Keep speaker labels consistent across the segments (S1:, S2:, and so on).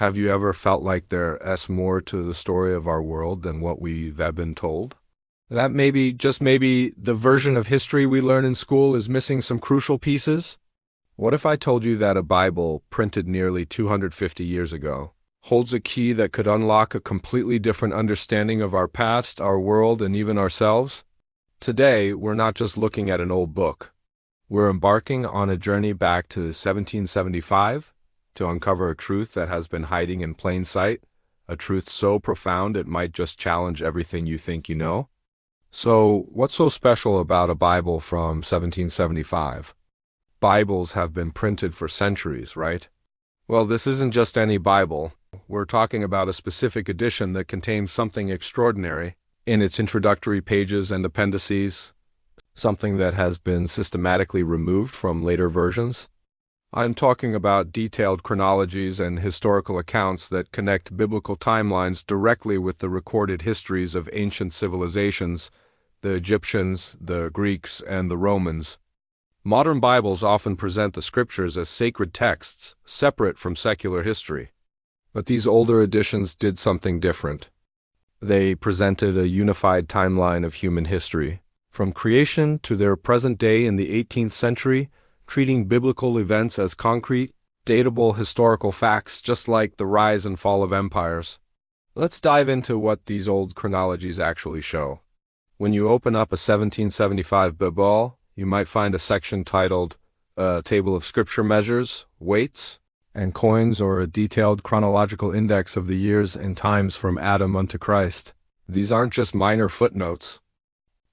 S1: Have you ever felt like there's more to the story of our world than what we've been told? That maybe, just maybe, the version of history we learn in school is missing some crucial pieces? What if I told you that a Bible, printed nearly 250 years ago, holds a key that could unlock a completely different understanding of our past, our world, and even ourselves? Today, we're not just looking at an old book. We're embarking on a journey back to 1775 to uncover a truth that has been hiding in plain sight, a truth so profound it might just challenge everything you think you know. So, what's so special about a Bible from 1775? Bibles have been printed for centuries, right? Well, this isn't just any Bible. We're talking about a specific edition that contains something extraordinary in its introductory pages and appendices, something that has been systematically removed from later versions. I'm talking about detailed chronologies and historical accounts that connect biblical timelines directly with the recorded histories of ancient civilizations, the Egyptians, the Greeks, and the Romans. Modern Bibles often present the scriptures as sacred texts, separate from secular history. But these older editions did something different. They presented a unified timeline of human history, from creation to their present day in the 18th century, treating biblical events as concrete, datable historical facts just like the rise and fall of empires. Let's dive into what these old chronologies actually show. When you open up a 1775 Bible, you might find a section titled A Table of Scripture Measures, Weights, and Coins, or a detailed chronological index of the years and times from Adam unto Christ. These aren't just minor footnotes.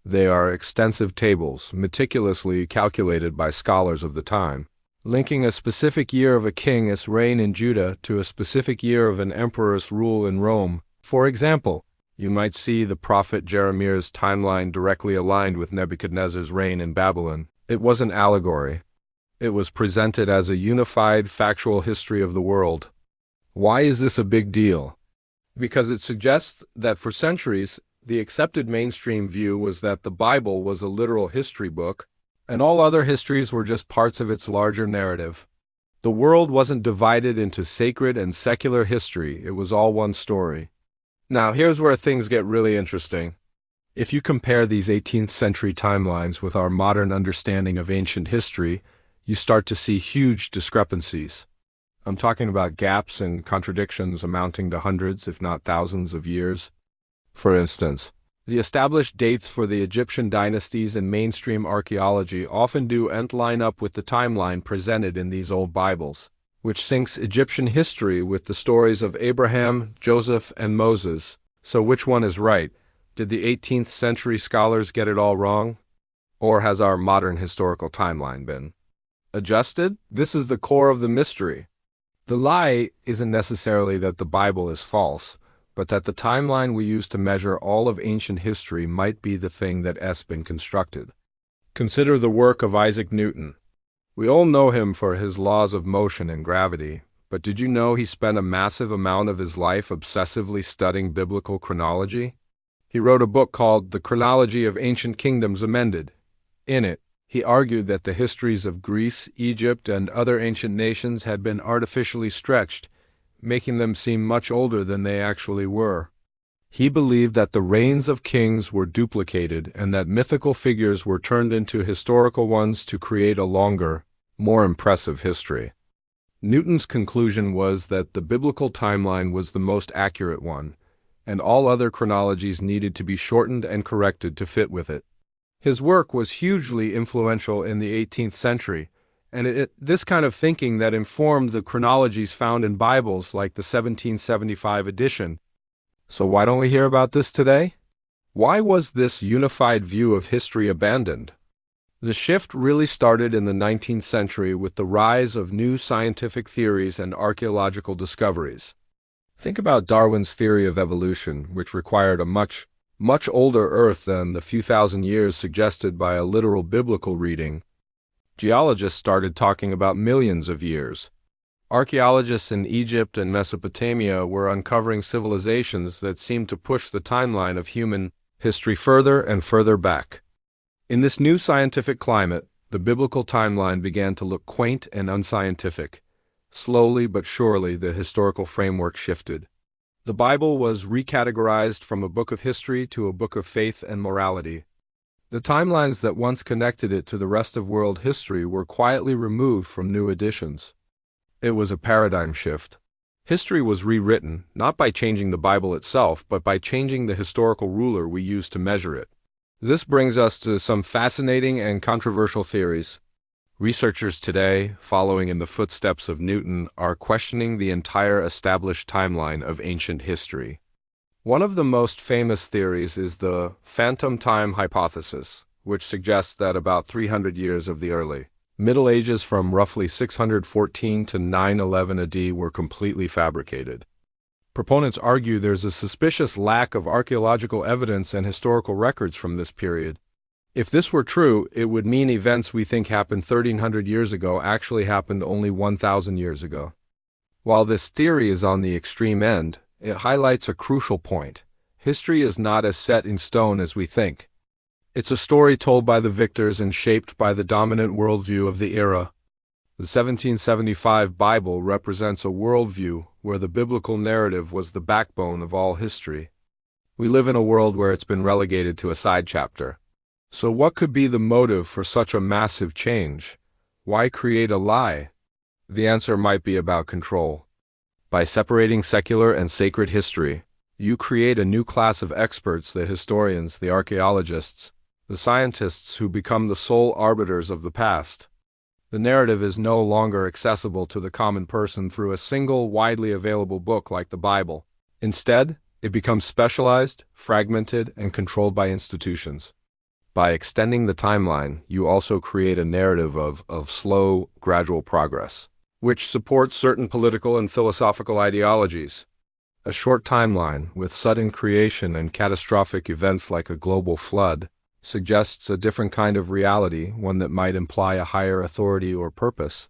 S1: They are extensive tables, meticulously calculated by scholars of the time, linking a specific year of a king's reign in Judah to a specific year of an emperor's rule in Rome. For example, you might see the prophet Jeremiah's timeline directly aligned with Nebuchadnezzar's reign in Babylon. It was an allegory. It was presented as a unified, factual history of the world. Why is this a big deal? Because it suggests that for centuries, the accepted mainstream view was that the Bible was a literal history book, and all other histories were just parts of its larger narrative. The world wasn't divided into sacred and secular history, it was all one story. Now, here's where things get really interesting. If you compare these 18th century timelines with our modern understanding of ancient history, you start to see huge discrepancies. I'm talking about gaps and contradictions amounting to hundreds, if not thousands, of years. For instance, the established dates for the Egyptian dynasties in mainstream archaeology often don't line up with the timeline presented in these old Bibles, which syncs Egyptian history with the stories of Abraham, Joseph, and Moses. So which one is right? Did the 18th century scholars get it all wrong? Or has our modern historical timeline been adjusted? This is the core of the mystery. The lie isn't necessarily that the Bible is false, but that the timeline we use to measure all of ancient history might be the thing that has been constructed. Consider the work of Isaac Newton. We all know him for his laws of motion and gravity, but did you know he spent a massive amount of his life obsessively studying biblical chronology? He wrote a book called The Chronology of Ancient Kingdoms Amended. In it, he argued that the histories of Greece, Egypt, and other ancient nations had been artificially stretched, making them seem much older than they actually were. He believed that the reigns of kings were duplicated and that mythical figures were turned into historical ones to create a longer, more impressive history. Newton's conclusion was that the biblical timeline was the most accurate one, and all other chronologies needed to be shortened and corrected to fit with it. His work was hugely influential in the 18th century, and this kind of thinking that informed the chronologies found in Bibles like the 1775 edition. So why don't we hear about this today? Why was this unified view of history abandoned? The shift really started in the 19th century with the rise of new scientific theories and archaeological discoveries. Think about Darwin's theory of evolution, which required a much older Earth than the few thousand years suggested by a literal biblical reading. Geologists started talking about millions of years. Archaeologists in Egypt and Mesopotamia were uncovering civilizations that seemed to push the timeline of human history further and further back. In this new scientific climate, the biblical timeline began to look quaint and unscientific. Slowly but surely, the historical framework shifted. The Bible was recategorized from a book of history to a book of faith and morality. The timelines that once connected it to the rest of world history were quietly removed from new editions. It was a paradigm shift. History was rewritten, not by changing the Bible itself, but by changing the historical ruler we use to measure it. This brings us to some fascinating and controversial theories. Researchers today, following in the footsteps of Newton, are questioning the entire established timeline of ancient history. One of the most famous theories is the phantom time hypothesis, which suggests that about 300 years of the early Middle Ages from roughly 614 to 911 AD were completely fabricated. Proponents argue there's a suspicious lack of archaeological evidence and historical records from this period. If this were true, it would mean events we think happened 1300 years ago actually happened only 1000 years ago. While this theory is on the extreme end, it highlights a crucial point. History is not as set in stone as we think. It's a story told by the victors and shaped by the dominant worldview of the era. The 1775 Bible represents a worldview where the biblical narrative was the backbone of all history. We live in a world where it's been relegated to a side chapter. So what could be the motive for such a massive change? Why create a lie? The answer might be about control. By separating secular and sacred history, you create a new class of experts, the historians, the archaeologists, the scientists who become the sole arbiters of the past. The narrative is no longer accessible to the common person through a single, widely available book like the Bible. Instead, it becomes specialized, fragmented, and controlled by institutions. By extending the timeline, you also create a narrative of slow, gradual progress, which supports certain political and philosophical ideologies. A short timeline, with sudden creation and catastrophic events like a global flood, suggests a different kind of reality, one that might imply a higher authority or purpose.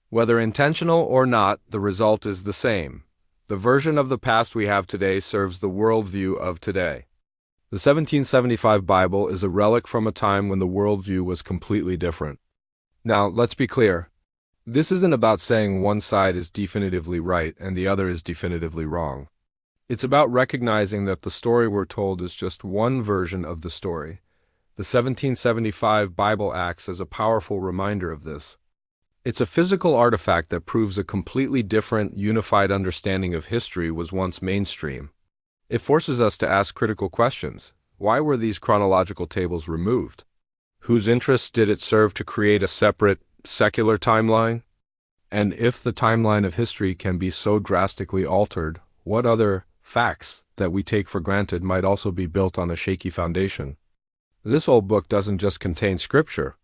S1: Whether intentional or not, the result is the same. The version of the past we have today serves the worldview of today. The 1775 Bible is a relic from a time when the worldview was completely different. Now, let's be clear. This isn't about saying one side is definitively right and the other is definitively wrong. It's about recognizing that the story we're told is just one version of the story. The 1775 Bible acts as a powerful reminder of this. It's a physical artifact that proves a completely different, unified understanding of history was once mainstream. It forces us to ask critical questions. Why were these chronological tables removed? Whose interests did it serve to create a separate, secular timeline? And if the timeline of history can be so drastically altered, what other facts that we take for granted might also be built on a shaky foundation? This old book doesn't just contain scripture.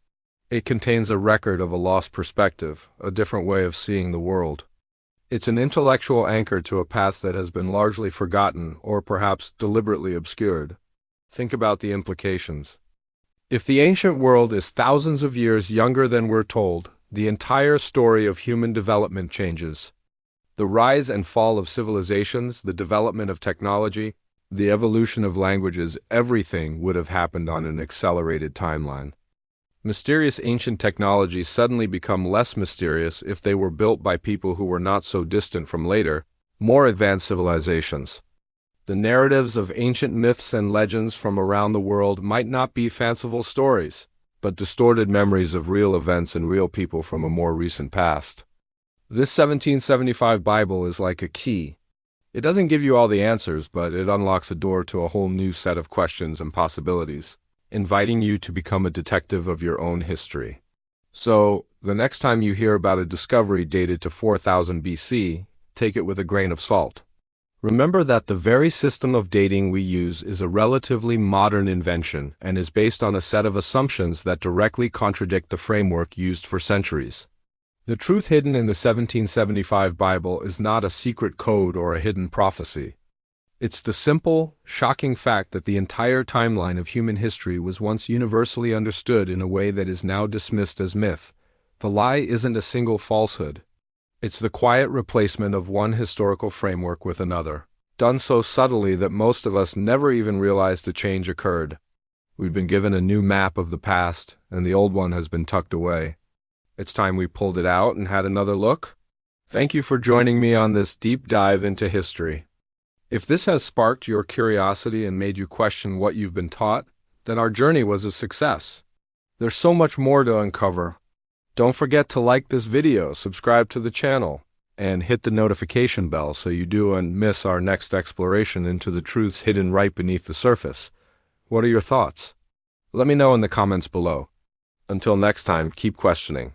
S1: It contains a record of a lost perspective, a different way of seeing the world. It's an intellectual anchor to a past that has been largely forgotten or perhaps deliberately obscured. Think about the implications. If the ancient world is thousands of years younger than we're told, the entire story of human development changes. The rise and fall of civilizations, the development of technology, the evolution of languages, everything would have happened on an accelerated timeline. Mysterious ancient technologies suddenly become less mysterious if they were built by people who were not so distant from later, more advanced civilizations. The narratives of ancient myths and legends from around the world might not be fanciful stories, but distorted memories of real events and real people from a more recent past. This 1775 Bible is like a key. It doesn't give you all the answers, but it unlocks a door to a whole new set of questions and possibilities, inviting you to become a detective of your own history. So, the next time you hear about a discovery dated to 4000 BC, take it with a grain of salt. Remember that the very system of dating we use is a relatively modern invention and is based on a set of assumptions that directly contradict the framework used for centuries. The truth hidden in the 1775 Bible is not a secret code or a hidden prophecy. It's the simple, shocking fact that the entire timeline of human history was once universally understood in a way that is now dismissed as myth. The lie isn't a single falsehood. It's the quiet replacement of one historical framework with another, done so subtly that most of us never even realized the change occurred. We've been given a new map of the past, and the old one has been tucked away. It's time we pulled it out and had another look. Thank you for joining me on this deep dive into history. If this has sparked your curiosity and made you question what you've been taught, then our journey was a success. There's so much more to uncover. Don't forget to like this video, subscribe to the channel, and hit the notification bell so you don't miss our next exploration into the truths hidden right beneath the surface. What are your thoughts? Let me know in the comments below. Until next time, keep questioning.